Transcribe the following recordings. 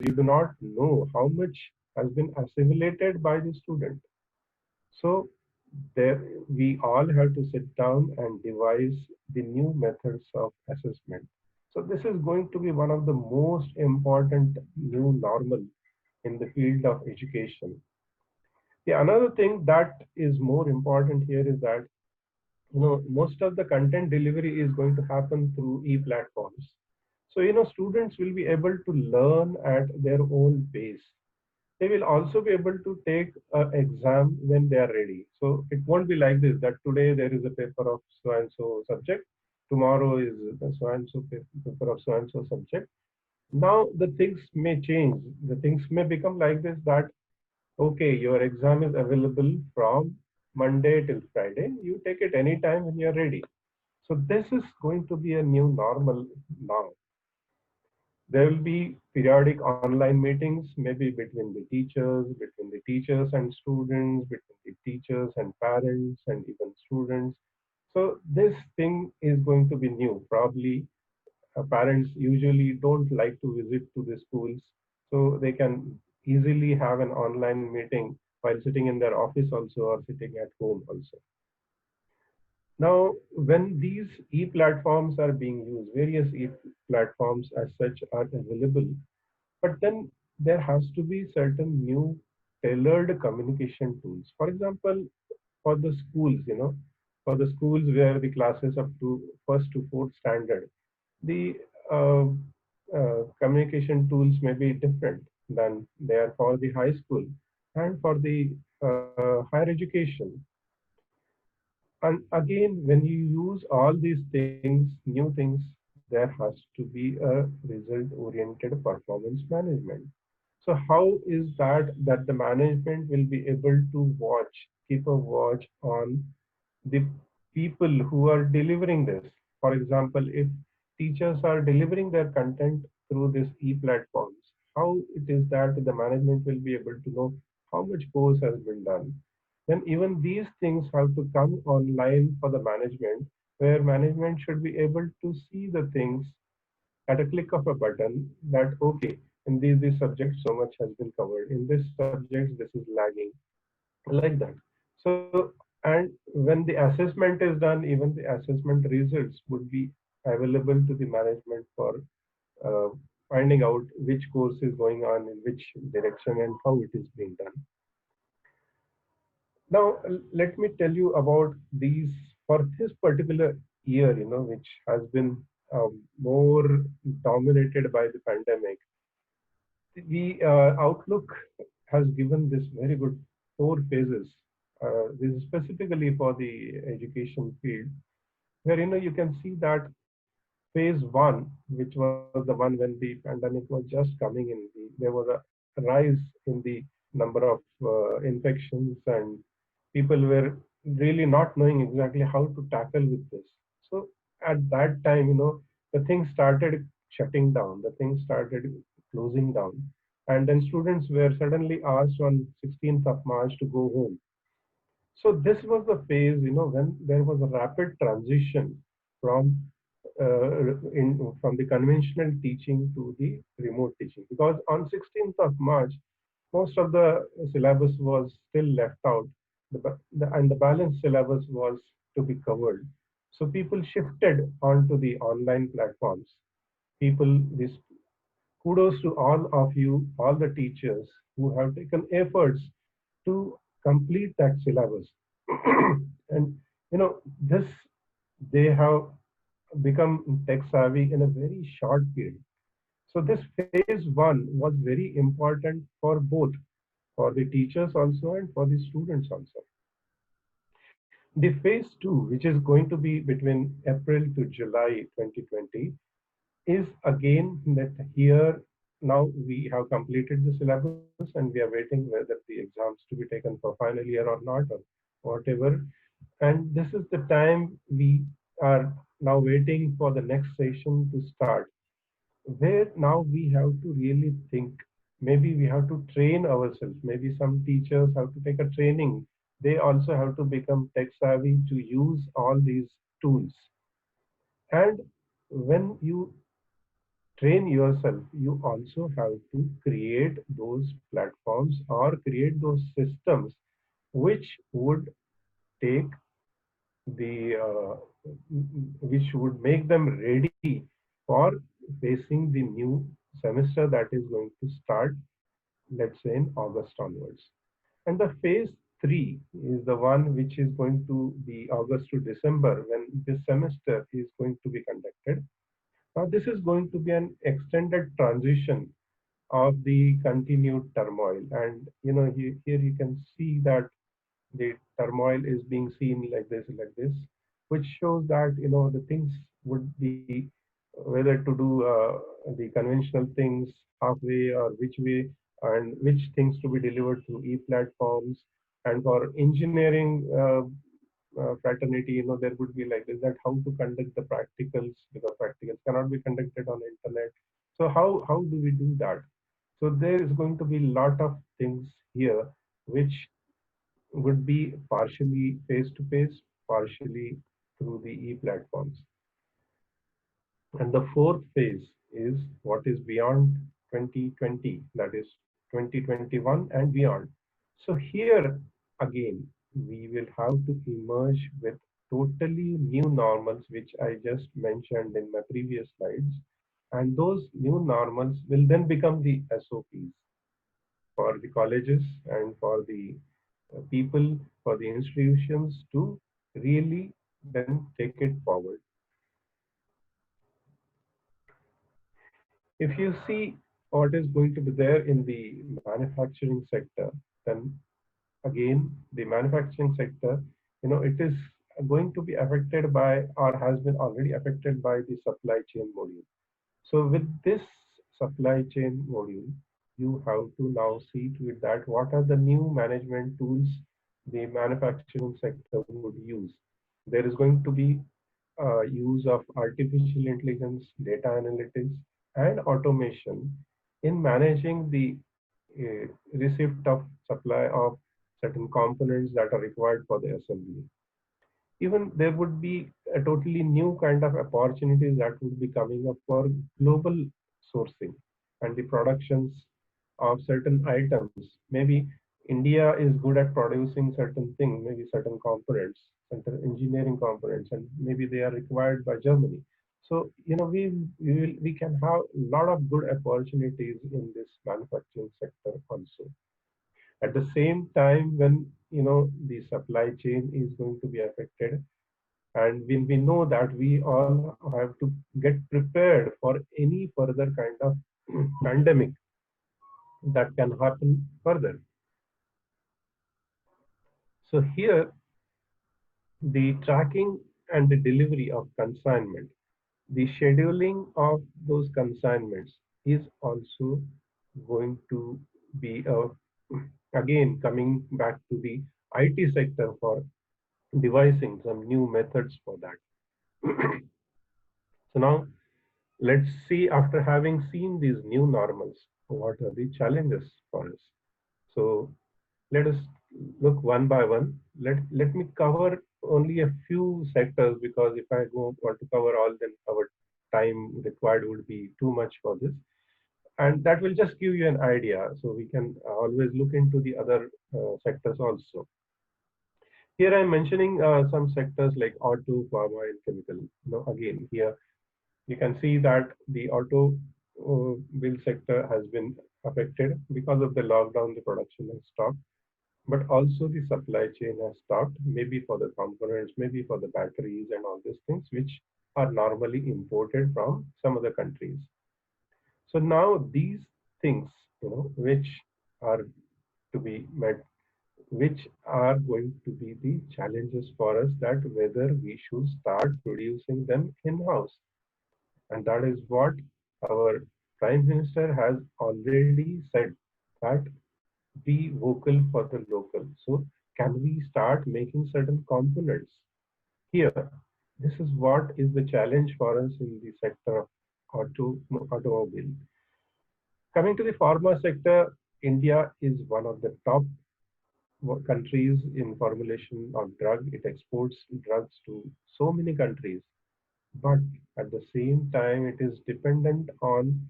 you do not know how much has been assimilated by the student. So there we all have to sit down and devise the new methods of assessment. So this is going to be one of the most important new normal in the field of education. The another thing that is more important here is that most of the content delivery is going to happen through e-platforms. So students will be able to learn at their own pace. They will also be able to take an exam when they are ready. So it won't be like this that today there is a paper of so and so subject, tomorrow is the so and so paper of so and so subject. Now the things may change. The things may become like this that okay, your exam is available from Monday till Friday. You take it anytime when you're ready. So this is going to be a new normal now. There will be periodic online meetings, maybe between the teachers and students, between the teachers and parents, and even students. So this thing is going to be new. Probably parents usually don't like to visit to the schools, so they can easily have an online meeting while sitting in their office also or sitting at home also. Now, when these e-platforms are being used, various e-platforms as such are available, but then there has to be certain new tailored communication tools. For example, for the schools, for the schools where the classes up to first to fourth standard, the uh, communication tools may be different than they are for the high school and for the higher education. And again, when you use all these things, new things, there has to be a result-oriented performance management. So how is that the management will be able to keep a watch on the people who are delivering this? For example, if teachers are delivering their content through these e-platforms, how it is that the management will be able to know how much course has been done? Then even these things have to come online for the management, where management should be able to see the things at a click of a button that okay, in these subjects so much has been covered, in this subjects this is lagging, like that. So and when the assessment is done, even the assessment results would be available to the management for uh, finding out which course is going on in which direction and how it is being done. Now, let me tell you about these for this particular year, which has been more dominated by the pandemic. The outlook has given this very good four phases. This is specifically for the education field, where you can see that phase one, which was the one when the pandemic was just coming in, there was a rise in the number of infections, and people were really not knowing exactly how to tackle with this. So at that time, the things started shutting down, the things started closing down, and then students were suddenly asked on 16th of March to go home. So this was the phase, when there was a rapid transition from from the conventional teaching to the remote teaching. Because on 16th of March, most of the syllabus was still left out, and the balance syllabus was to be covered. So people shifted onto the online platforms. This kudos to all of you, all the teachers who have taken efforts to complete that syllabus. And this they have become tech savvy in a very short period. So this phase one was very important for both, for the teachers also and for the students also. The phase two, which is going to be between April to July 2020, is again that here now we have completed the syllabus and we are waiting whether the exams to be taken for final year or not, or whatever. And this is the time we are now waiting for the next session to start, where now we have to really think. Maybe we have to train ourselves. Maybe some teachers have to take a training. They also have to become tech savvy to use all these tools. And when you train yourself, you also have to create those platforms or create those systems which would take which would make them ready for facing the new semester that is going to start, let's say in August onwards. And the phase three is the one which is going to be August to December when this semester is going to be conducted. Now, this is going to be an extended transition of the continued turmoil. And here you can see that the turmoil is being seen like this, which shows that the things would be whether to do the conventional things halfway or which way, and which things to be delivered through e-platforms. And for engineering fraternity, there would be like this, that how to conduct the practicals, because practicals cannot be conducted on internet. So how do we do that? So there is going to be a lot of things here which would be partially face to face, partially through the e platforms. And the fourth phase is what is beyond 2020, that is 2021 and beyond. So here again, we will have to emerge with totally new normals, which I just mentioned in my previous slides. And those new normals will then become the SOPs for the colleges and for the people, for the institutions to really then take it forward. If you see what is going to be there in the manufacturing sector, then again, the manufacturing sector, it is going to be affected by or has been already affected by the supply chain module. So with this supply chain module, you have to now see to it that what are the new management tools the manufacturing sector would use. There is going to be use of artificial intelligence, data analytics, and automation in managing the receipt of supply of certain components that are required for the assembly. Even there would be a totally new kind of opportunities that would be coming up for global sourcing and the productions of certain items. Maybe India is good at producing certain things, maybe certain components, certain engineering components, and maybe they are required by Germany. So we can have a lot of good opportunities in this manufacturing sector also. At the same time, when the supply chain is going to be affected, and when we know that we all have to get prepared for any further kind of pandemic that can happen further. So here, the tracking and the delivery of consignment, the scheduling of those consignments is also going to be again coming back to the IT sector for devising some new methods for that. So now let's see, after having seen these new normals, what are the challenges for us? So let us look one by one. Let me cover only a few sectors, because if I go want to cover all, then our time required would be too much for this. And that will just give you an idea. So we can always look into the other sectors also. Here I'm mentioning some sectors like auto, pharma, and chemical. Again, here you can see that the automobile sector has been affected because of the lockdown. The production has stopped, but also the supply chain has stopped, maybe for the components, maybe for the batteries and all these things, which are normally imported from some other countries. So now these things, which are to be met, which are going to be the challenges for us, that whether we should start producing them in-house. And that is what our Prime Minister has already said, that be vocal for the local. So can we start making certain components here? This is what is the challenge for us in the sector of automobile. Coming to the pharma sector, India is one of the top countries in formulation of drug. It exports drugs to so many countries. but at the same time, it is dependent on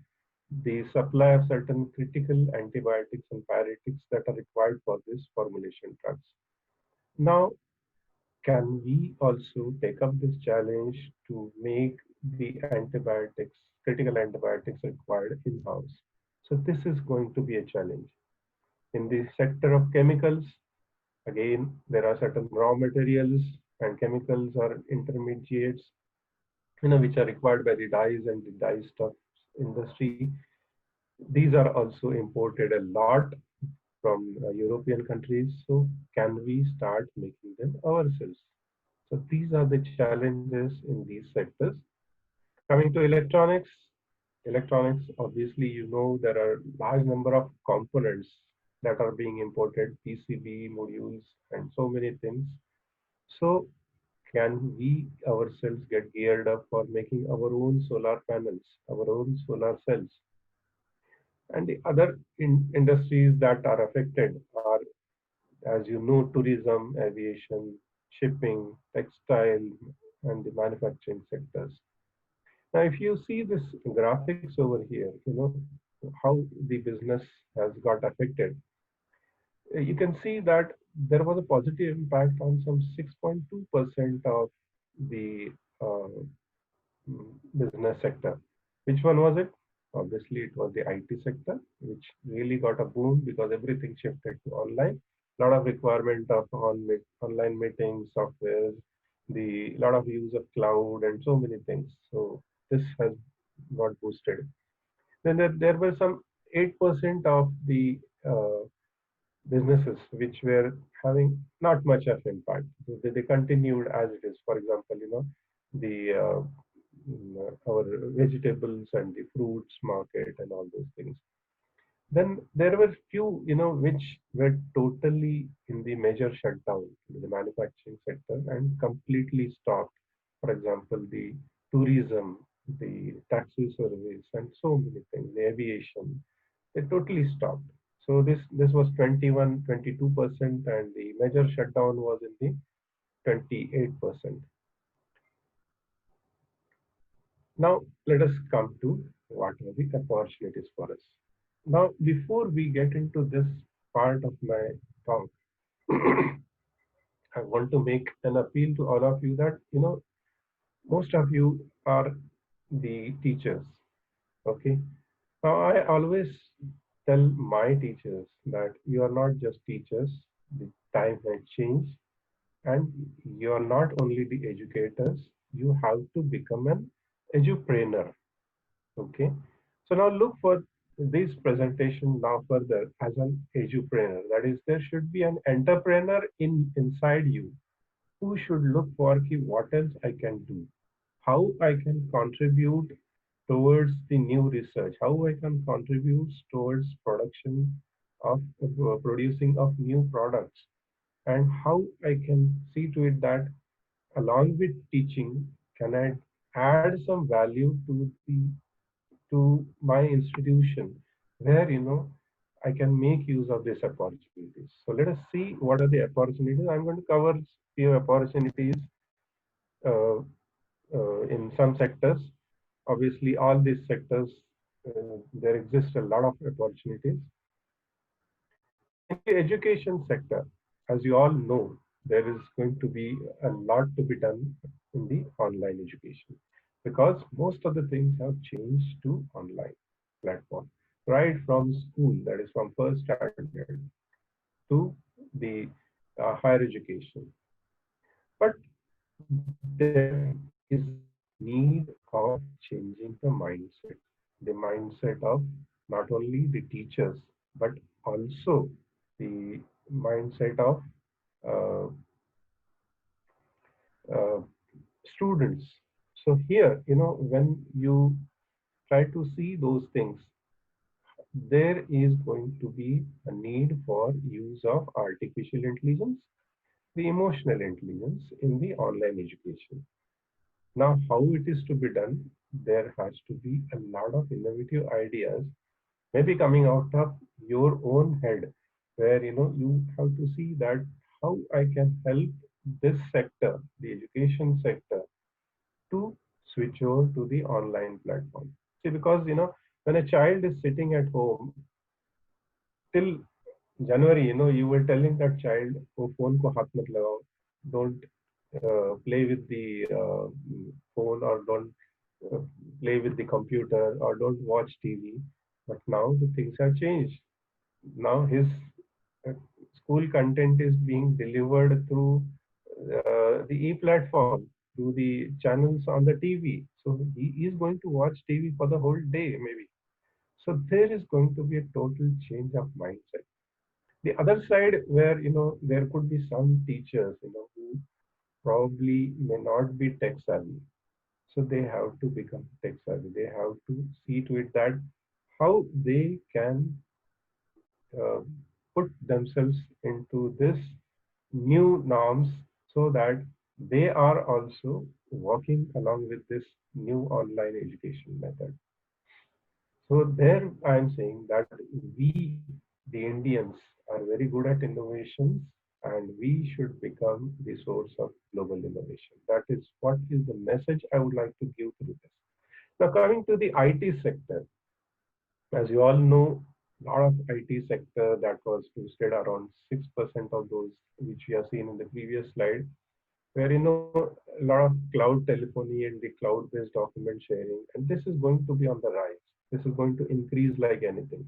the supply of certain critical antibiotics and pyretics that are required for this formulation drugs. Now, can we also take up this challenge to make the antibiotics, critical antibiotics required in-house? So this is going to be a challenge. In the sector of chemicals, again, there are certain raw materials and chemicals or intermediates, which are required by the dyes and the dye stuff industry. These are also imported a lot from European countries. So can we start making them ourselves? So these are the challenges in these sectors. Coming to electronics, obviously, there are large number of components that are being imported, PCB modules, and so many things. So can we ourselves get geared up for making our own solar panels, our own solar cells? And the other industries that are affected are, as you know, tourism, aviation, shipping, textile, and the manufacturing sectors. Now, if you see this graphics over here, how the business has got affected, you can see that there was a positive impact on some 6.2% of the uh, business sector. Which one was it? Obviously, it was the IT sector, which really got a boom because everything shifted to online. A lot of requirement of online meetings, software, the lot of use of cloud, and so many things. So this has got boosted. Then there were some 8% of the businesses which were having not much of impact. So they continued as it is. For example, the our vegetables and the fruits market and all those things. Then there were few, which were totally in the major shutdown in the manufacturing sector and completely stopped. For example, the tourism, the taxi service, and so many things, the aviation, they totally stopped. So this was 21, 22%, and the major shutdown was in the 28%. Now let us come to what are the opportunities for us. Now, before we get into this part of my talk, I want to make an appeal to all of you that most of you are the teachers. Okay. Now, I always tell my teachers that you are not just teachers. The time has changed, and you are not only the educators. You have to become an edupreneur. Okay. So now look for this presentation now further as an edupreneur. That is, there should be an entrepreneur inside you who should look for what else I can do, how I can contribute towards the new research, how I can contribute towards production of producing of new products, and how I can see to it that along with teaching, can I add some value to my institution where I can make use of these opportunities. So let us see what are the opportunities. I'm going to cover few opportunities uh, in some sectors. Obviously, all these sectors there exist a lot of opportunities. In the education sector, as you all know, there is going to be a lot to be done in the online education because most of the things have changed to online platform, right from school, that is from first standard to the higher education. But there is need of changing the mindset of not only the teachers, but also the mindset of uh, uh, students. So here, when you try to see those things, there is going to be a need for use of artificial intelligence, the emotional intelligence in the online education. Now, how it is to be done, there has to be a lot of innovative ideas, maybe coming out of your own head, where you have to see that how I can help this sector, the education sector, to switch over to the online platform. See, because when a child is sitting at home till January, you were telling that child, "Oh, phone ko haath mat lagao. Don't play with the phone, or don't uh, play with the computer, or don't watch TV." But now the things have changed. Now his uh, school content is being delivered through the e-platform, through the channels on the TV. So he is going to watch TV for the whole day, maybe. So there is going to be a total change of mindset. The other side, where there could be some teachers who probably may not be tech savvy, so they have to become tech savvy. They have to see to it that how they can uh, put themselves into this new norms, so that they are also working along with this new online education method. So there I am saying that we, the Indians, are very good at innovations, and we should become the source of global innovation. That is what is the message I would like to give through this. Now, coming to the IT sector, as you all know, a lot of IT sector that was boosted, around 6% of those which we have seen in the previous slide, where a lot of cloud telephony and the cloud-based document sharing, and this is going to be on the rise. This is going to increase like anything.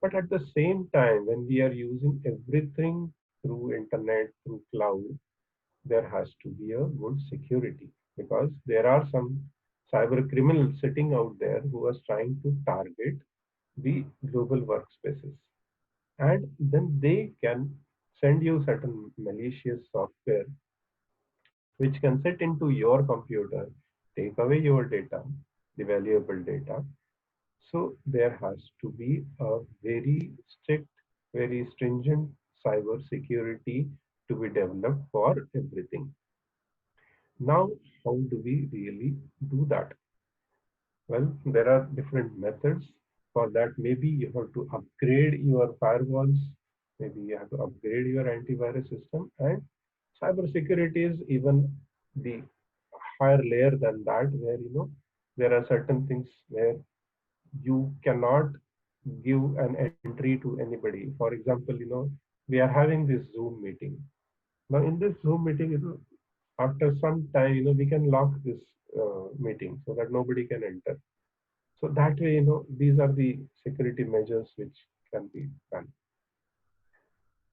But at the same time, when we are using everything through internet, through cloud, there has to be a good security, because there are some cyber criminals sitting out there who are trying to target the global workspaces. And then they can send you certain malicious software which can sit into your computer, take away your data, the valuable data. So there has to be a very strict, very stringent cyber security to be developed for everything. Now, how do we really do that? Well, there are different methods for that. Maybe you have to upgrade your firewalls, maybe you have to upgrade your antivirus system, and cybersecurity is even the higher layer than that, where there are certain things where you cannot give an entry to anybody. For example, we are having this Zoom meeting. Now, in this Zoom meeting, after some time, we can lock this meeting so that nobody can enter. So that way, these are the security measures which can be done.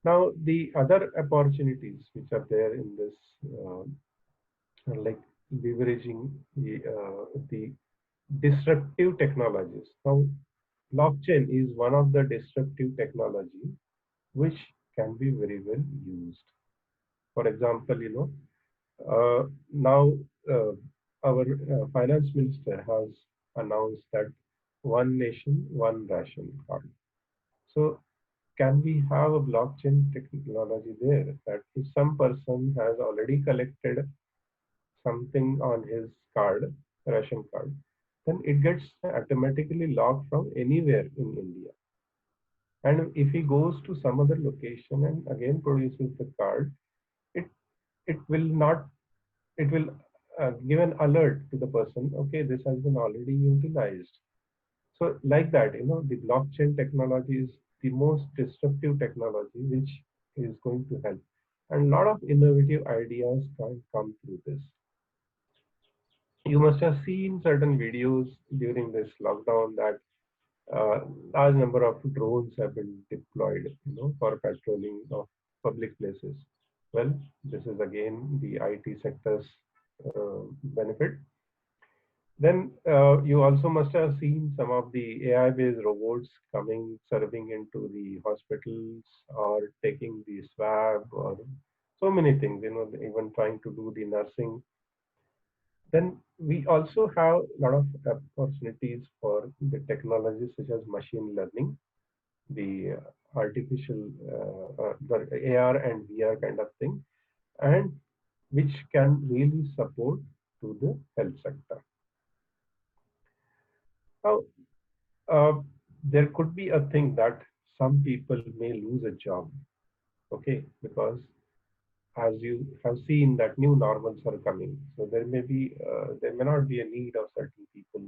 Now, the other opportunities which are there in this, like leveraging the disruptive technologies. Now, blockchain is one of the disruptive technology which can be very well used. For example, now uh, our finance minister has announced that one nation, one ration card. So can we have a blockchain technology there, that if some person has already collected something on his card, ration card, then it gets automatically locked from anywhere in India. And if he goes to some other location and again produces the card, it it will not it will give an alert to the person. Okay, this has been already utilized. So like that, the blockchain technology is the most disruptive technology which is going to help. And a lot of innovative ideas can come through this. You must have seen certain videos during this lockdown that large number of drones have been deployed, for patrolling of public places. Well, this is again the IT sector's benefit. Then you also must have seen some of the AI-based robots coming, serving into the hospitals, or taking the swab, or so many things, even trying to do the nursing. Then we also have a lot of opportunities for the technologies such as machine learning, the artificial, the AR and VR kind of thing, and which can really support to the health sector. Now, there could be a thing that some people may lose a job, okay, because as you have seen that new normals are coming. So there may not be a need of certain people.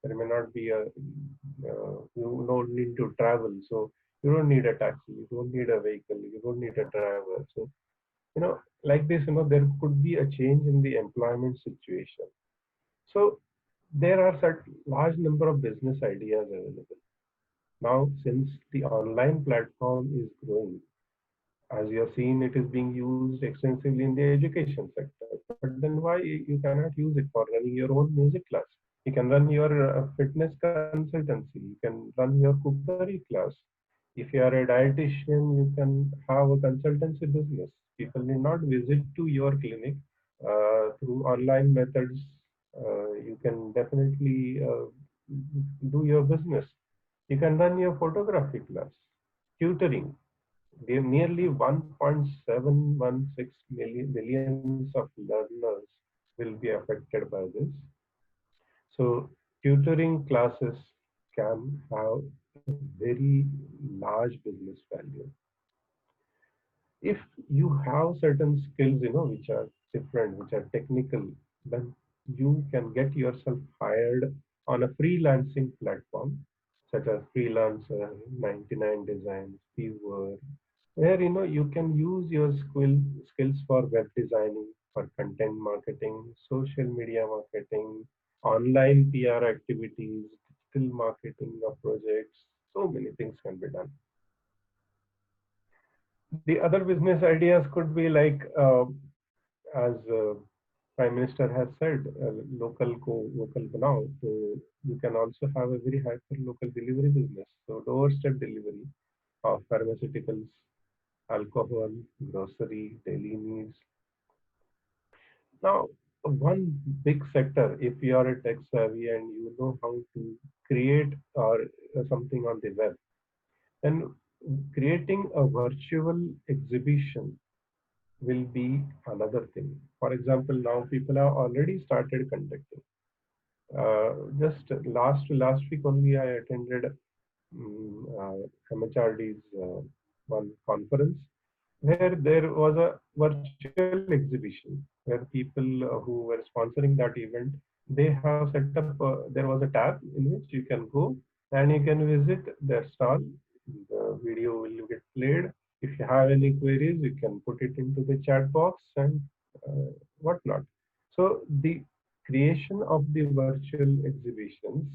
There may not be a, you don't need to travel. So you don't need a taxi, you don't need a vehicle, you don't need a driver. So, like this, there could be a change in the employment situation. So there are such large number of business ideas available. Now, since the online platform is growing, as you have seen, it is being used extensively in the education sector. But then why you cannot use it for running your own music class? You can run your fitness consultancy. You can run your cookery class. If you are a dietitian, you can have a consultancy business. People need not visit to your clinic through online methods. You can definitely do your business. You can run your photography class, tutoring. Nearly 1.716 millions of learners will be affected by this. So tutoring classes can have a very large business value. If you have certain skills, which are different, which are technical, then you can get yourself hired on a freelancing platform such as Freelancer, 99 Designs, Fiverr, where you can use your skills for web designing, for content marketing, social media marketing, online PR activities, digital marketing of projects. So many things can be done. The other business ideas could be like, as Prime Minister has said, local go, local now. So you can also have a very hyper local delivery business. So doorstep delivery of pharmaceuticals, alcohol, grocery, daily needs. Now, one big sector, if you are a tech savvy and you know how to create or something on the web, then creating a virtual exhibition will be another thing. For example, now people have already started conducting. Just last week only, I attended MHRD's one conference where there was a virtual exhibition where people who were sponsoring that event, they have set up, there was a tab in which you can go and you can visit their stall. The video will get played. If you have any queries, you can put it into the chat box and whatnot. So the creation of the virtual exhibitions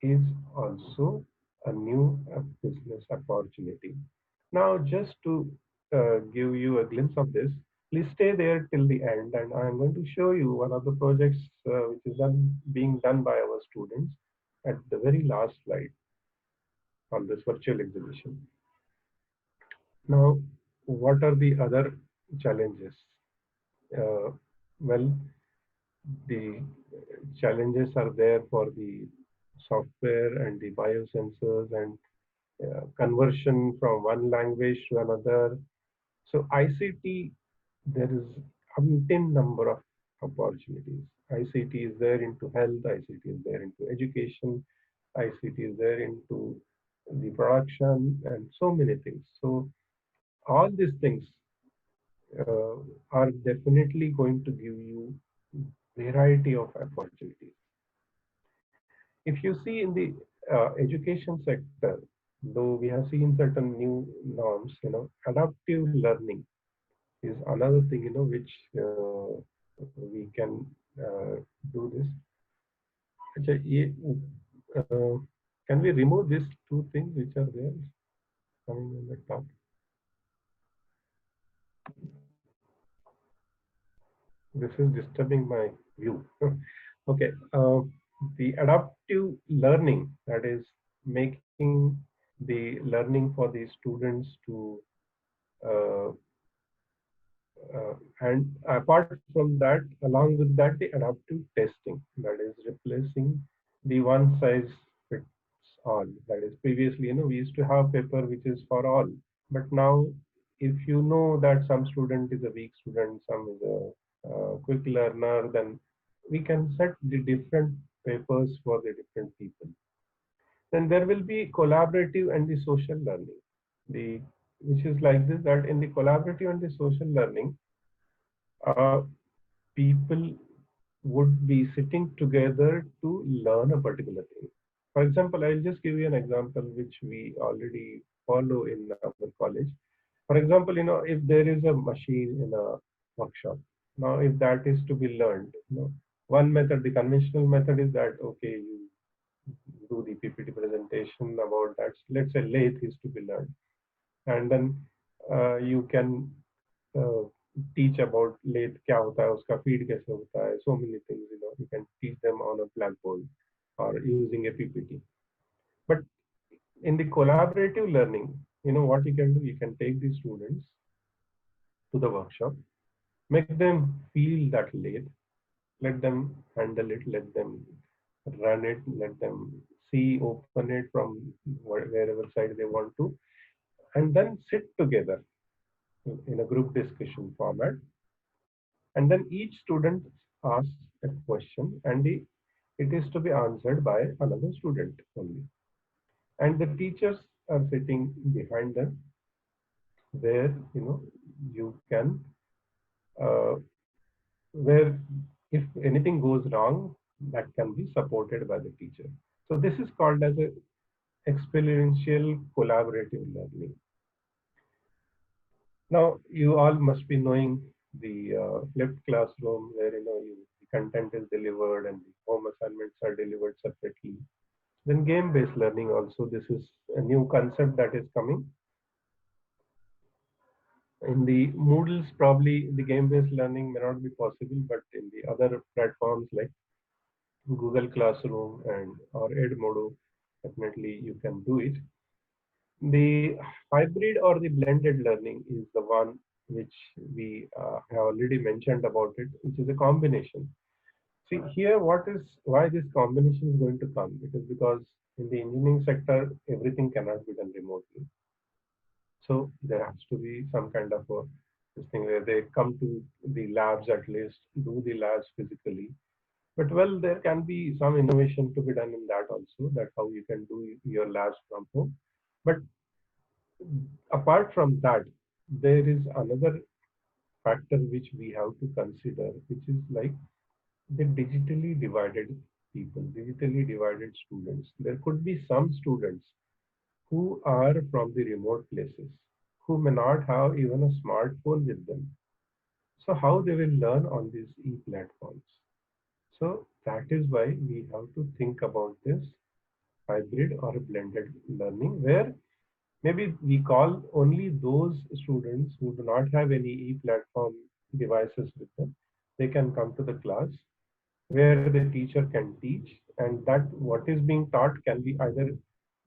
is also a new business opportunity. Now, just to give you a glimpse of this, please stay there till the end, and I'm going to show you one of the projects which is being done by our students at the very last slide on this virtual exhibition. Now, what are the other challenges? Well, the challenges are there for the software and the biosensors and conversion from one language to another. So ICT, there is umpteen number of opportunities. ICT is there into health, ICT is there into education, ICT is there into the production and so many things. So all these things uh, are definitely going to give you variety of opportunities. If you see in the education sector, though we have seen certain new norms, adaptive learning is another thing, which we can do this. Acha, uh, can we remove these two things which are there coming on the top? This is disturbing my view. Okay, the adaptive learning, that is making the learning for the students to uh, and apart from that, along with that, the adaptive testing, that is replacing the one size fits all. That is previously, we used to have paper which is for all, but now if you know that some student is a weak student, some is a quick learner, then we can set the different papers for the different people. Then there will be collaborative and the social learning. The which is like this, that in the collaborative and the social learning, uh, people would be sitting together to learn a particular thing. For example, I'll just give you an example which we already follow in our college. For example, if there is a machine in a workshop, now if that is to be learned, one method, the conventional method is that, okay, you do the PPT presentation about that. Let's say lathe is to be learned, and then you can uh, teach about lathe क्या होता है उसका feed कैसे होता है, so many things, you can teach them on a blackboard or using a PPT. But in the collaborative learning, what you can do, you can take the students to the workshop, make them feel that lathe, let them handle it, let them run it, let them see, open it from wherever side they want to, and then sit together in a group discussion format. And then each student asks a question, and it is to be answered by another student only. And the teachers are sitting behind them, where you can, uh, where if anything goes wrong, that can be supported by the teacher. So this is called as a experiential collaborative learning. Now, you all must be knowing the flipped classroom, where the content is delivered and the home assignments are delivered separately. Then game-based learning also. This is a new concept that is coming. In the Moodles, probably the game-based learning may not be possible, but in the other platforms like Google Classroom and or Edmodo, definitely you can do it. The hybrid or the blended learning is the one which we have already mentioned about it, which is a combination. See here, why this combination is going to come? It is because in the engineering sector, everything cannot be done remotely. So there has to be some kind of a this thing where they come to the labs, at least do the labs physically. But well, there can be some innovation to be done in that also. That how you can do your labs from home. But apart from that, there is another factor which we have to consider, which is like the digitally divided people, digitally divided students. There could be some students who are from the remote places, who may not have even a smartphone with them. So how they will learn on these e-platforms? So that is why we have to think about this hybrid or blended learning, where maybe we call only those students who do not have any e-platform devices with them. They can come to the class where the teacher can teach, and that what is being taught can be either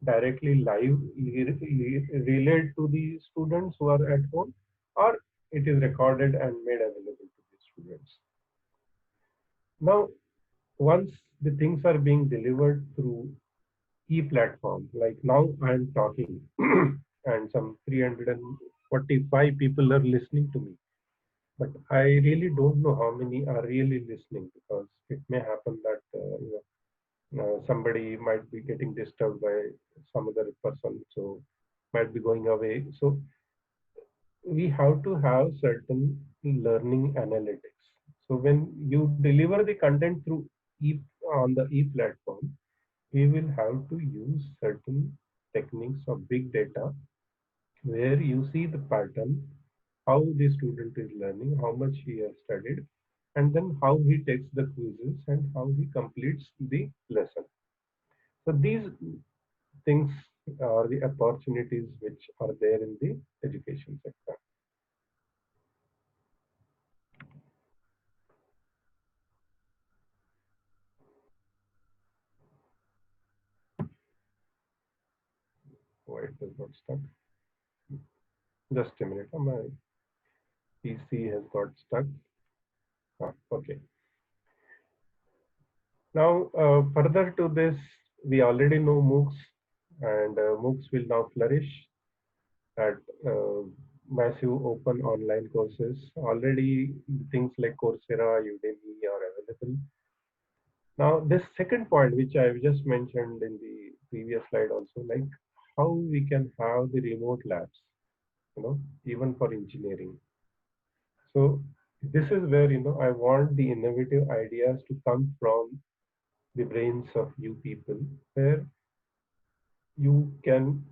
directly live relayed to the students who are at home, or it is recorded and made available to the students. Now, once the things are being delivered through e-platform, like now I am talking and some 345 people are listening to me, but I really don't know how many are really listening, because it may happen that somebody might be getting disturbed by some other person, so might be going away. So we have to have certain learning analytics. So when you deliver the content through e on the e platform, we will have to use certain techniques of big data, where you see the pattern, how the student is learning, how much he has studied, and then how he takes the quizzes and how he completes the lesson. So these things are the opportunities which are there in the education sector. Why it does not stuck? Just a minute. My PC has got stuck. Okay. Now, further to this, we already know MOOCs, and MOOCs will now flourish at massive open online courses. Already, things like Coursera, Udemy are available. Now, this second point, which I've just mentioned in the previous slide also, like how we can have the remote labs, even for engineering. So This is where, I want the innovative ideas to come from the brains of you people, where you can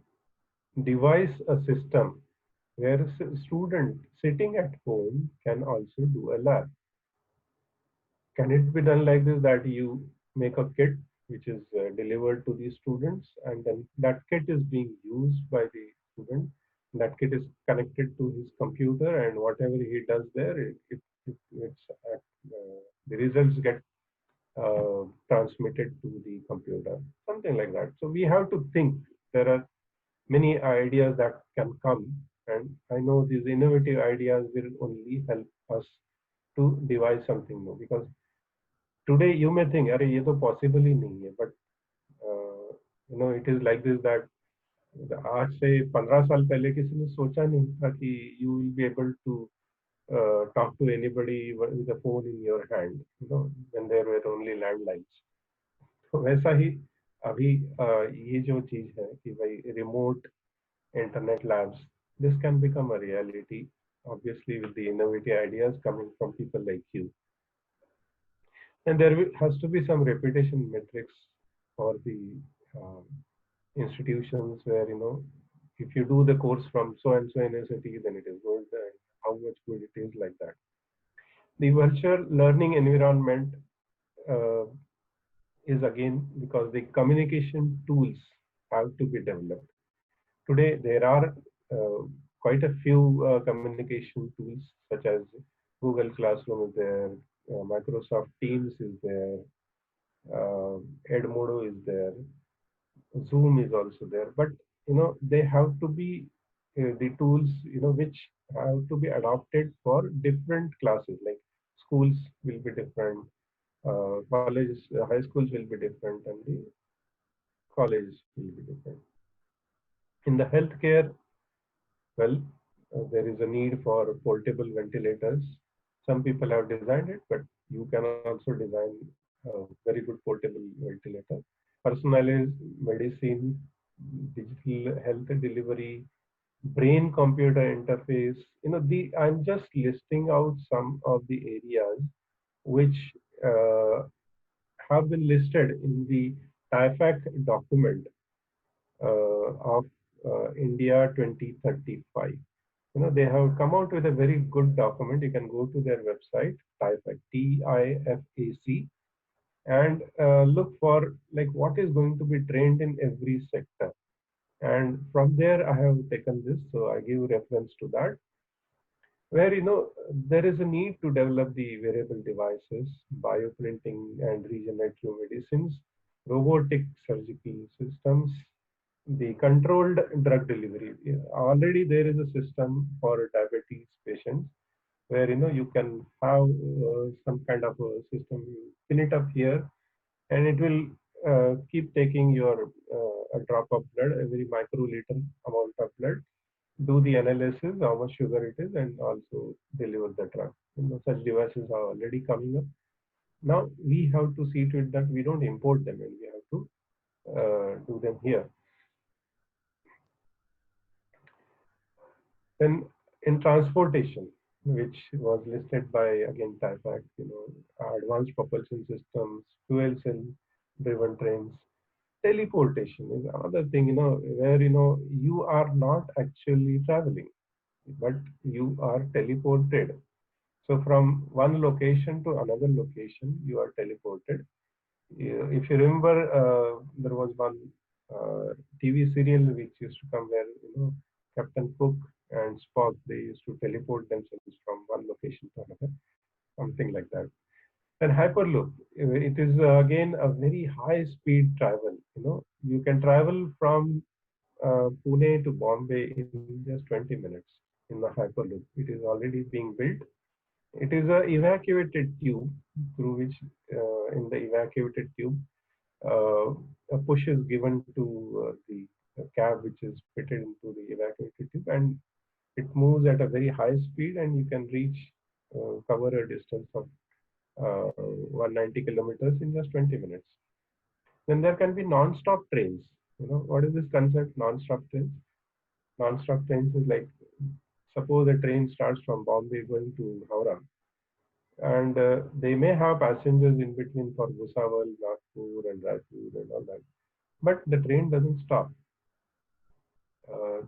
devise a system where a student sitting at home can also do a lab. Can it be done like this, that you make a kit which is delivered to the students, and then that kit is being used by the student? That kit is connected to his computer, and whatever he does there, it's the results get transmitted to the computer, something like that. So we have to think. There are many ideas that can come, and I know these innovative ideas will only help us to devise something new, because today you may think, अरे ये तो possible ही नहीं है, but it is like this, that आज से 15 साल पहले किसी ने सोचा नहीं था कि you will be able to talk to anybody with a phone in your hand, when there were only landlines. तो वैसा ही अभी ये जो चीज है कि भाई remote internet labs, this can become a reality, obviously with the innovative ideas coming from people like you. And there has to be some reputation metrics for the um, institutions, where, if you do the course from so and so university, then it is good, and how much good it is, like that. The virtual learning environment uh, is again because the communication tools have to be developed. Today, there are uh, quite a few communication tools, such as Google Classroom is there, Microsoft Teams is there, Edmodo is there, Zoom is also there. But they have to be the tools which have to be adopted for different classes. Like schools will be different, colleges, high schools will be different, and the colleges will be different. In the healthcare, well, there is a need for portable ventilators. Some people have designed it, but you can also design a very good portable ventilator. Personalized medicine, digital health delivery, brain computer interface. I'm just listing out some of the areas which uh, have been listed in the TIFAC document of India 2035. They have come out with a very good document. You can go to their website, TIFAC, TIFAC, and look for like what is going to be trained in every sector. And from there, I have taken this, so I give reference to that, where there is a need to develop the wearable devices, bioprinting and regenerative medicines, robotic surgical systems, the controlled drug delivery. Already there is a system for diabetes patients, where you can have some kind of a system. You pin it up here, and it will keep taking your a drop of blood, every microliter amount of blood, do the analysis, how much sugar it is, and also deliver the drug. Such devices are already coming up. Now we have to see to it that we don't import them, and we have to do them here. Then in transportation, which was listed by again TIFAC, advanced propulsion systems, fuel cell driven trains. Teleportation is another thing, where you are not actually traveling, but you are teleported. So from one location to another location, you are teleported. If you remember, there was one TV serial which used to come where Captain Cook and Spock, they used to teleport themselves from one location to another, something like that. And Hyperloop, it is again a very high speed travel. You can travel from Pune to Bombay in just 20 minutes in the Hyperloop. It is already being built. It is a evacuated tube through which, in the evacuated tube, uh, a push is given to the cab which is fitted into the evacuated tube, and it moves at a very high speed, and you can cover a distance of 190 kilometers in just 20 minutes. Then there can be non-stop trains. What is this concept, non-stop trains? Non-stop trains is like, suppose a train starts from Bombay going to Howrah. and they may have passengers in between for Bhusawal, Nagpur, and Raipur and all that. But the train doesn't stop. Uh,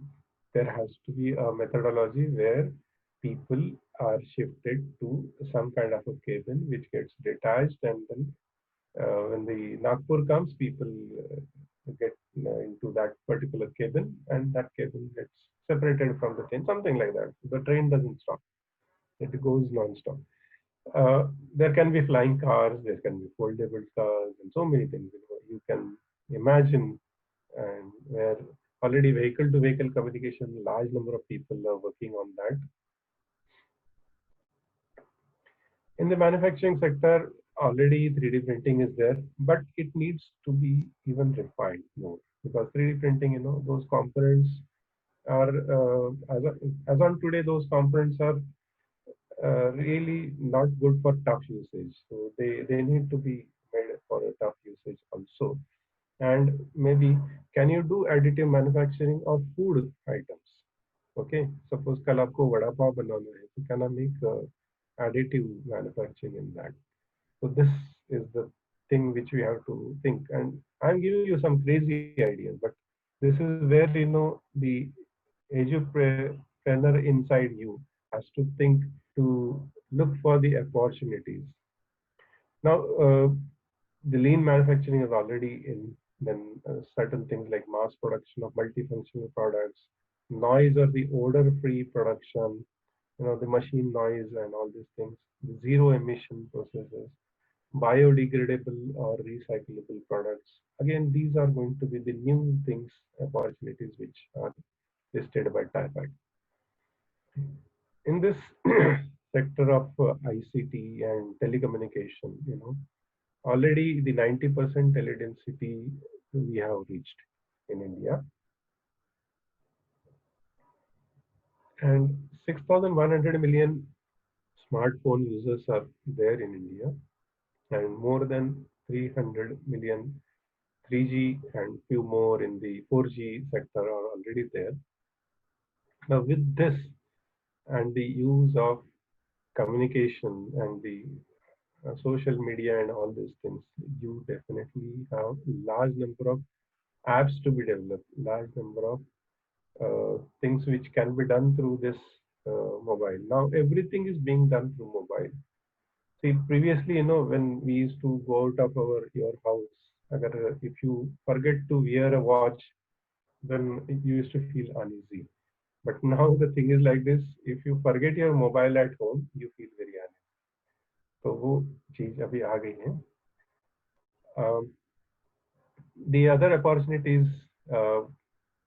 there has to be a methodology where people are shifted to some kind of a cabin which gets detached, and then when the Nagpur comes, people get into that particular cabin, and that cabin gets separated from the train, something like that. The train doesn't stop; it goes non-stop. There can be flying cars, there can be foldable cars, and so many things. You can imagine, and where already vehicle-to-vehicle communication, large number of people are working on that. In the manufacturing sector, already 3D printing is there, but it needs to be even refined more because 3D printing, those components are as on today, those components are really not good for tough usage. So they need to be made for a tough usage also. And maybe can you do additive manufacturing of food items? Okay, suppose कल आपको वड़ा पाव बनाना है, तो can I make additive manufacturing in that? So this is the thing which we have to think. And I'm giving you some crazy ideas, but this is where the entrepreneur inside you has to think to look for the opportunities. Now, the lean manufacturing is already in. Then certain things like mass production of multifunctional products, noise or the odor-free production, the machine noise and all these things, zero emission processes, biodegradable or recyclable products. Again, these are going to be the new things, opportunities which are listed by TIFAC. In this sector of ICT and telecommunication, already the 90% teledensity we have reached in India, and 6,100 million smartphone users are there in India, and more than 300 million 3G and few more in the 4G sector are already there. Now, with this and the use of communication and the social media and all these things, you definitely have large number of apps to be developed, large number of things which can be done through this mobile. Now everything is being done through mobile. See, previously, when we used to go out of your house, if you forget to wear a watch, then you used to feel uneasy. But now the thing is like this: if you forget your mobile at home, you feel very uneasy. तो वो चीज अभी आ गई है. Um, the other opportunities uh,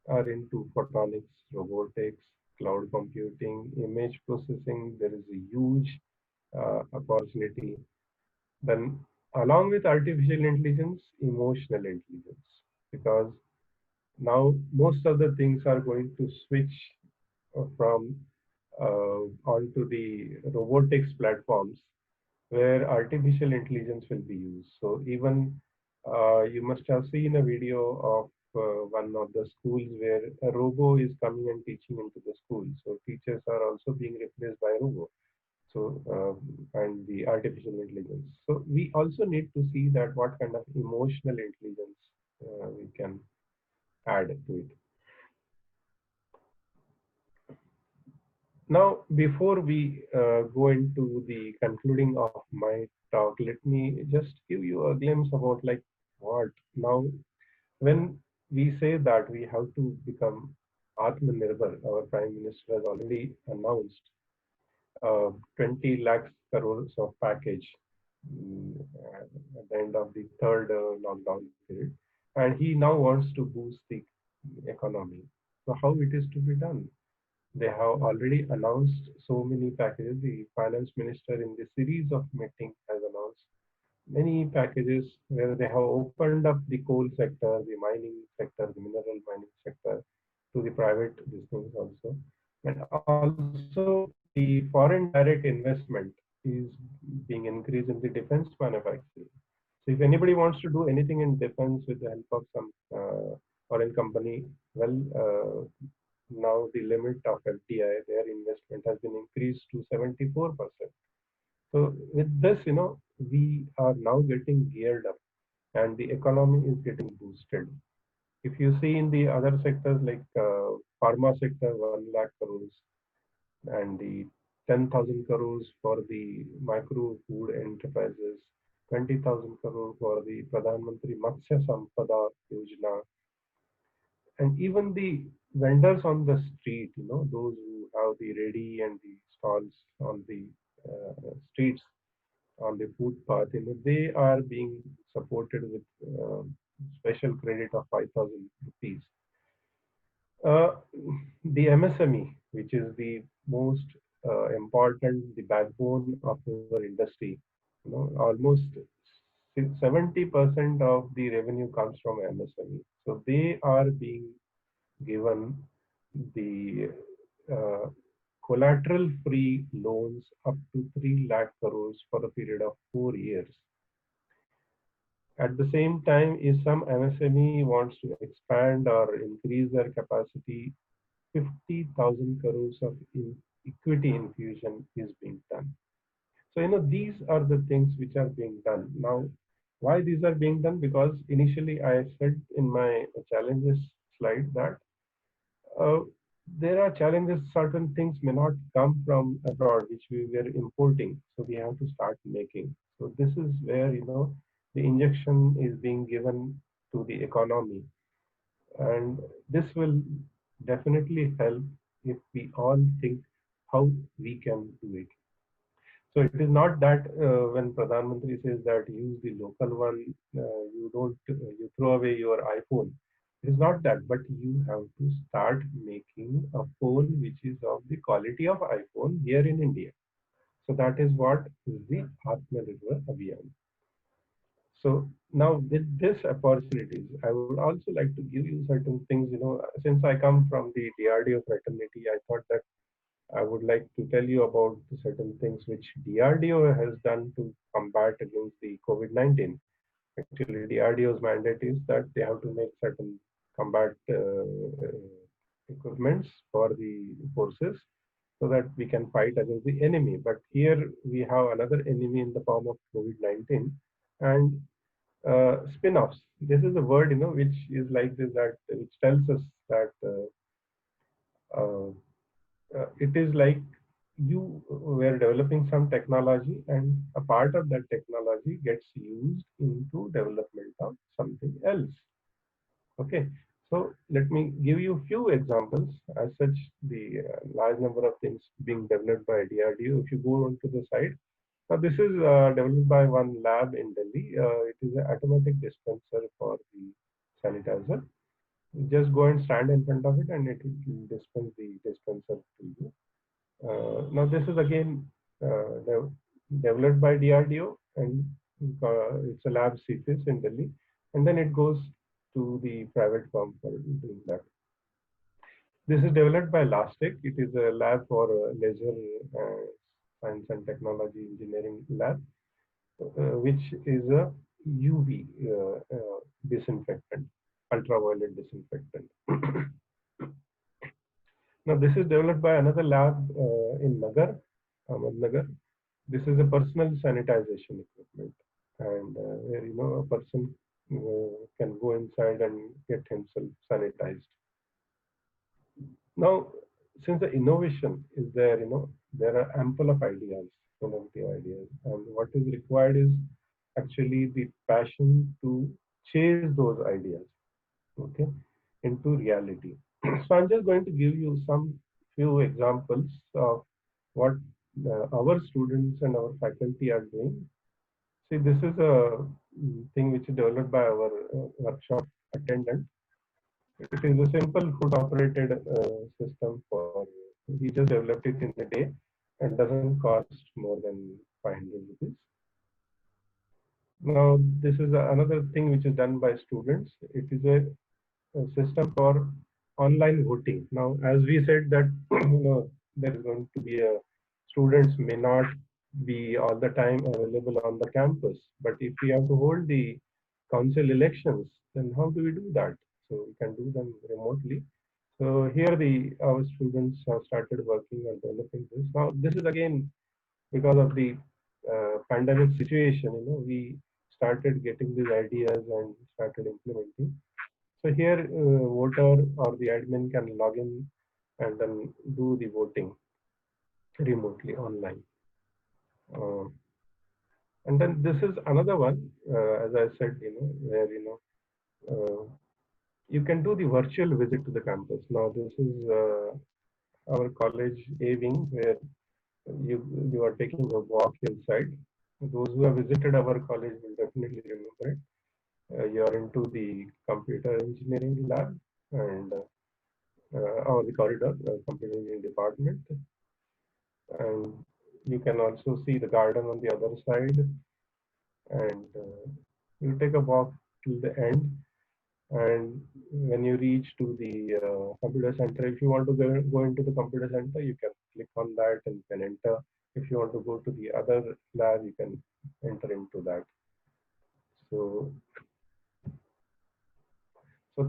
are into photonics, robotics, cloud computing, image processing. There is a huge opportunity. Then, along with artificial intelligence, emotional intelligence, because now most of the things are going to switch from onto the robotics platforms where artificial intelligence will be used. So even you must have seen a video of one of the schools where a robo is coming and teaching into the school. So teachers are also being replaced by robo. So and the artificial intelligence. So we also need to see that what kind of emotional intelligence we can add to it. Now, before we go into the concluding of my talk, let me just give you a glimpse about like what now when we say that we have to become Atmanirbhar, our Prime Minister has already announced 20 lakhs crores of package at the end of the third lockdown period, and he now wants to boost the economy. So how it is to be done? They have already announced so many packages. The finance minister in the series of meetings has announced many packages where they have opened up the coal sector, the mining sector, the mineral mining sector to the private business also. And also the foreign direct investment is being increased in the defense manufacturing. So if anybody wants to do anything in defense with the help of some foreign company, well, now the limit of FDI, their investment has been increased to 74%. So with this, we are now getting geared up and the economy is getting boosted. If you see in the other sectors like pharma sector, 1 lakh crores and the 10,000 crores for the micro food enterprises, 20,000 crore for the Pradhan Mantri Matsya Sampada Yojana, and even the vendors on the street, those who have the ready and the stalls on the streets on the footpath, they are being supported with special credit of 5,000 rupees. Uh, the MSME, which is the most important, the backbone of our industry, almost 70% of the revenue comes from MSME. So they are being given the uh, collateral-free loans up to 3 lakh crores for a period of 4 years. At the same time, if some MSME wants to expand or increase their capacity, 50,000 crores of equity infusion is being done. So, these are the things which are being done. Now, why these are being done? Because initially I said in my challenges slide that uh, there are challenges, certain things may not come from abroad, which we were importing. So we have to start making. So this is where, the injection is being given to the economy. And this will definitely help if we all think how we can do it. So it is not that when Pradhan Mantri says that use the local one, you don't, you throw away your iPhone. It is not that, but you have to start making a phone which is of the quality of iPhone here in India. So that is what is the Atmanirbhar Abhiyan. So now with this opportunities, I would also like to give you certain things. Since I come from the DRDO fraternity, I thought that I would like to tell you about the certain things which DRDO has done to combat against the COVID-19. Actually, DRDO's mandate is that they have to make certain combat equipments for the forces so that we can fight against the enemy. But here we have another enemy in the form of COVID-19 and spin-offs. This is a word, which is like this, that which tells us that uh, it is like you were developing some technology and a part of that technology gets used into development of something else. Okay, so let me give you a few examples. As such, the large number of things being developed by DRDO. If you go onto the site, now this is developed by one lab in Delhi. It is an automatic dispenser for the sanitizer. You just go and stand in front of it and it will dispense the dispenser to you. Now this is again developed by DRDO and it's a lab CFIS in Delhi, and then it goes to the private firm for doing that. This is developed by Lastic. It is a lab for laser science and technology engineering lab, which is a UV disinfectant, ultraviolet disinfectant. Now this is developed by another lab in Nagar, Ahmednagar. This is a personal sanitization equipment, and where a person can go inside and get himself sanitized. Now, since the innovation is there, there are ample of ideas, innovative ideas, and what is required is actually the passion to chase those ideas, okay, into reality. So I'm just going to give you some few examples of what our students and our faculty are doing. See, this is a thing which is developed by our workshop attendant. It is a simple food operated system for, we just developed it in a day and doesn't cost more than 500 rupees. Now, this is another thing which is done by students. It is a system for online voting. Now, as we said that, there is going to be a, students may not be all the time available on the campus, but if we have to hold the council elections, then how do we do that? So we can do them remotely. So here our students have started working on developing this. Now this is again because of the pandemic situation, we started getting these ideas and started implementing. So here, voter or the admin can log in and then do the voting remotely online. Uh, and then this is another one, as I said, where you can do the virtual visit to the campus. Now, this is our college A wing, where you are taking a walk inside. Those who have visited our college will definitely remember it. You are into the computer engineering lab and or the corridor, computer engineering department, and you can also see the garden on the other side. And you take a walk till the end, and when you reach to the computer center, if you want to go into the computer center, you can click on that and you can enter. If you want to go to the other lab, you can enter into that. So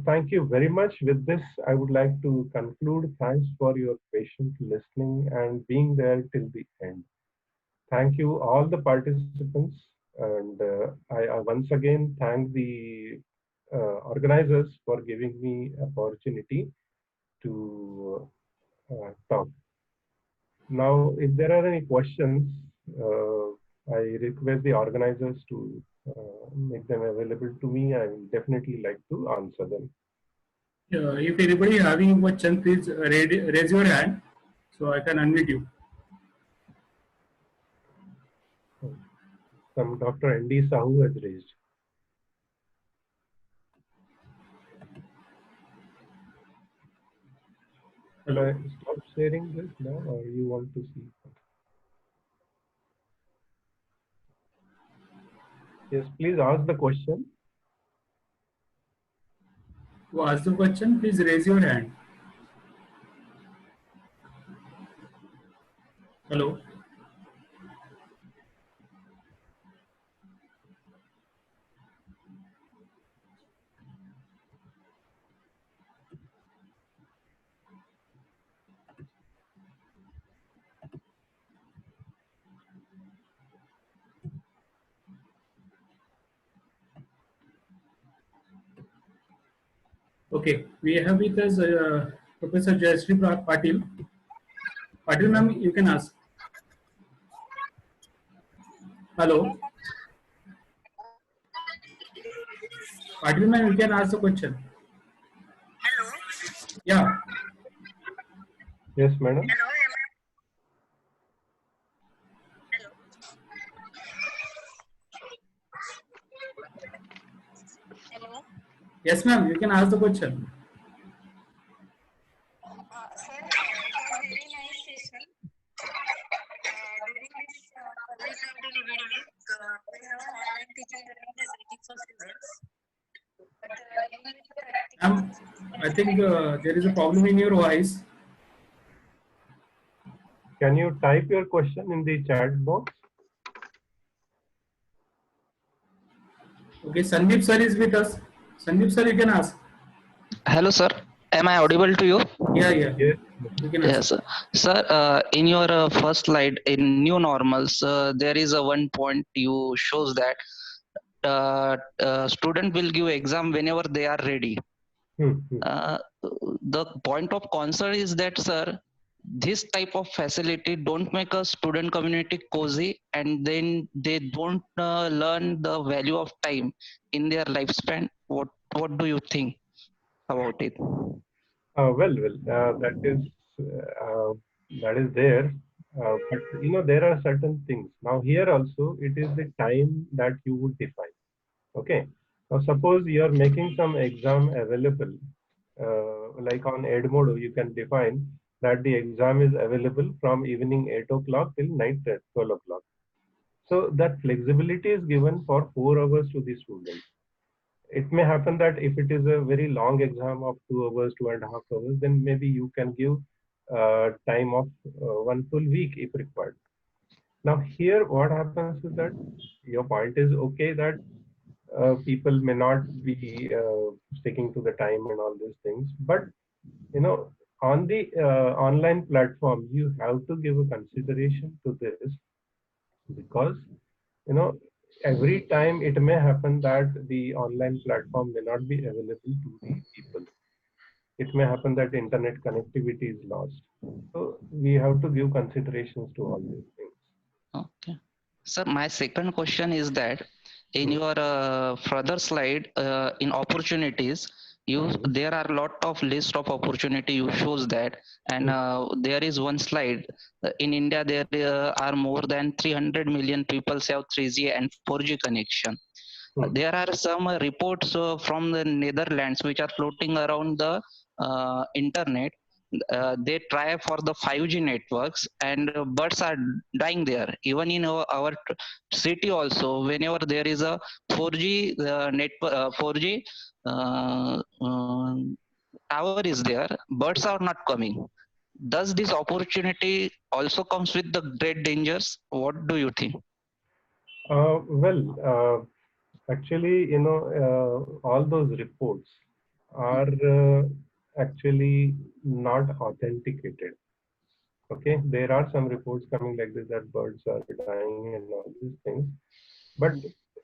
thank you very much. With this, I would like to conclude. Thanks for your patient listening and being there till the end. Thank you all the participants, and I once again thank the organizers for giving me opportunity to talk. Now, if there are any questions, I request the organizers to make them available to me. I will definitely like to answer them. If anybody having a question, please raise your hand so I can unmute you. Some Dr. N.D. Sahu has raised. Hello. Should I stop sharing this now, or you want to see? Yes, please ask the question. To ask the question, please raise your hand. Hello. Okay, we have with us Professor Jayashree Patil. Patil ma'am, you can ask. Hello. Patil ma'am, you can ask the question. Hello. Yeah. Yes, madam. Hello. Hello. Yes, ma'am, you can ask the question. Sir, it was very nice session. During this COVID-19 epidemic, we have online teaching during the ethics of students. But during the practical, I think there is a problem in your voice. Can you type your question in the chat box? Okay, Sandeep sir is with us. Sandeep sir, you can ask. Hello, sir. Am I audible to you? Yeah. Yes. You can ask. Yes, sir. In your first slide in new normals, there is a one point you shows that student will give exam whenever they are ready. The point of concern is that, sir, this type of facility don't make a student community cozy, and then they don't learn the value of time in their lifespan. What do you think about it? That is there, but there are certain things. Now here also it is the time that you would define. Okay. Now suppose you are making some exam available, like on Edmodo, you can define that the exam is available from evening 8 o'clock till night 12 o'clock. So that flexibility is given for 4 hours to the students. It may happen that if it is a very long exam of 2 hours, 2.5 hours, then maybe you can give time of 1 full week if required. Now here what happens is that your point is okay, that people may not be sticking to the time and all these things, but on the online platform you have to give a consideration to this, because you know every time it may happen that the online platform may not be available to the people. It may happen that internet connectivity is lost. So we have to give considerations to all these things. Okay. Sir, my second question is that in your further slide, in opportunities, there are a lot of list of opportunity you shows that, and there is one slide. In India, there are more than 300 million people have 3G and 4G connection. There are some reports from the Netherlands which are floating around the internet. They try for the 5G networks, and birds are dying there. Even in our city also, whenever there is a 4G network, 4G tower is there, birds are not coming. Does this opportunity also comes with the great dangers? What do you think? Actually, all those reports are actually not authenticated. Okay, there are some reports coming like this that birds are dying and all these things, but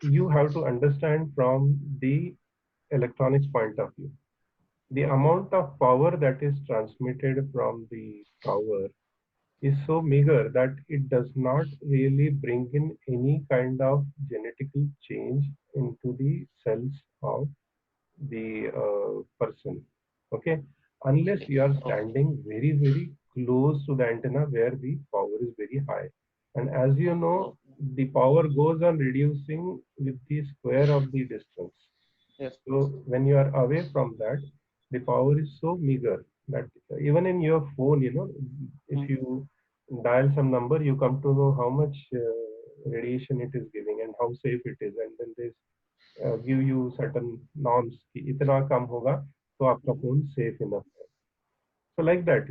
you have to understand from the electronics point of view. The amount of power that is transmitted from the tower is so meager that it does not really bring in any kind of genetical change into the cells of the person. Okay, unless you are standing very, very close to the antenna where the power is very high. And as you know, the power goes on reducing with the square of the distance. Yes. So when you are away from that, the power is so meager that even in your phone, if you dial some number, you come to know how much radiation it is giving and how safe it is, and then they give you certain norms कि इतना कम होगा तो आपका phone safe enough है. So like that,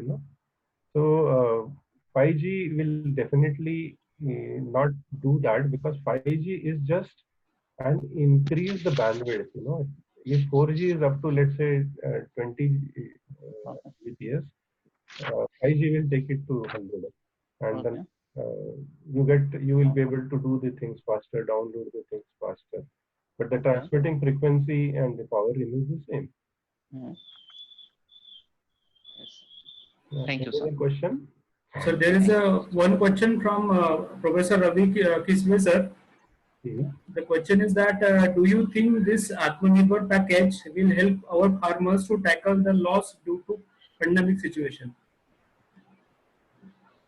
So 5G will definitely not do that, because 5G is just an increase the bandwidth. If 4G is up to, let's say, 20 Gbps, 5G will take it to 100, and then you will be able to do the things faster, download the things faster, but the transmitting frequency and the power remains the same. Thank you, Any sir. other question? So there is one question from Professor Ravi Kiswe, sir. The question is that do you think this Atmanirbhar package will help our farmers to tackle the loss due to pandemic situation?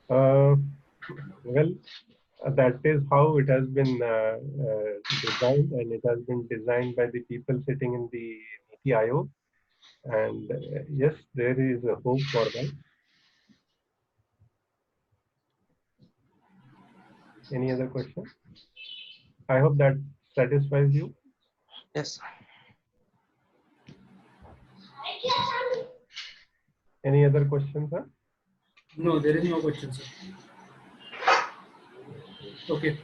Well, that is how it has been designed, and it has been designed by the people sitting in the Niti Aayog. And yes, there is a hope for that. Any other question? I hope that satisfies you. Yes. Any other questions, sir? No, there is no question, sir. Okay.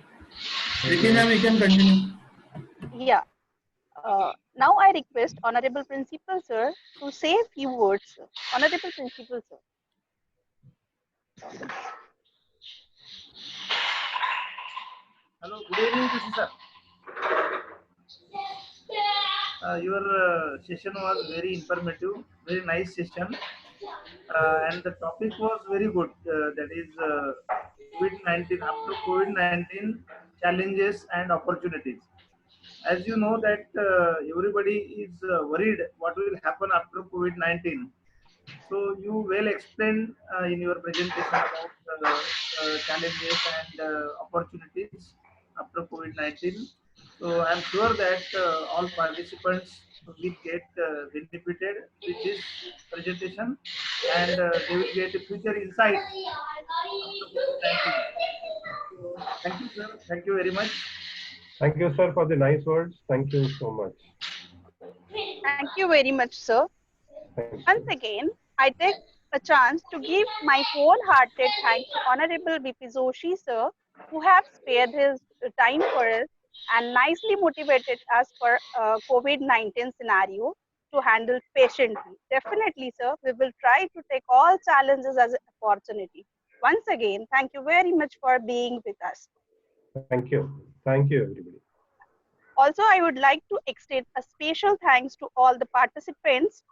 Ritin, we can continue. Yeah. Now I request Honorable Principal Sir to say a few words. Sir. Honorable Principal Sir. Hello, good evening, this is sir. Your session was very informative, very nice session, and the topic was very good. That is COVID-19, after COVID-19 challenges and opportunities. As you know that everybody is worried what will happen after COVID-19. So you well explained in your presentation about challenges and opportunities after COVID-19. So I'm sure that all participants will get benefited with this presentation, and they will get a future insight after COVID-19. So thank you, sir. Thank you very much. Thank you, sir, for the nice words. Thank you so much. Thank you very much, sir. Once again, I take a chance to give my wholehearted thanks to Honorable BP Joshi, sir, who have spared his time for us and nicely motivated us for COVID-19 scenario to handle patiently. Definitely, sir, we will try to take all challenges as an opportunity. Once again, thank you very much for being with us. Thank you. Thank you, everybody. Also, I would like to extend a special thanks to all the participants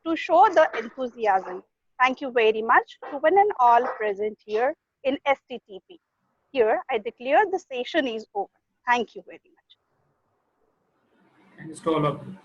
to show the enthusiasm. Thank you very much to one and all present here in STTP. Here, I declare the session is over. Thank you very much. Thanks to all of you.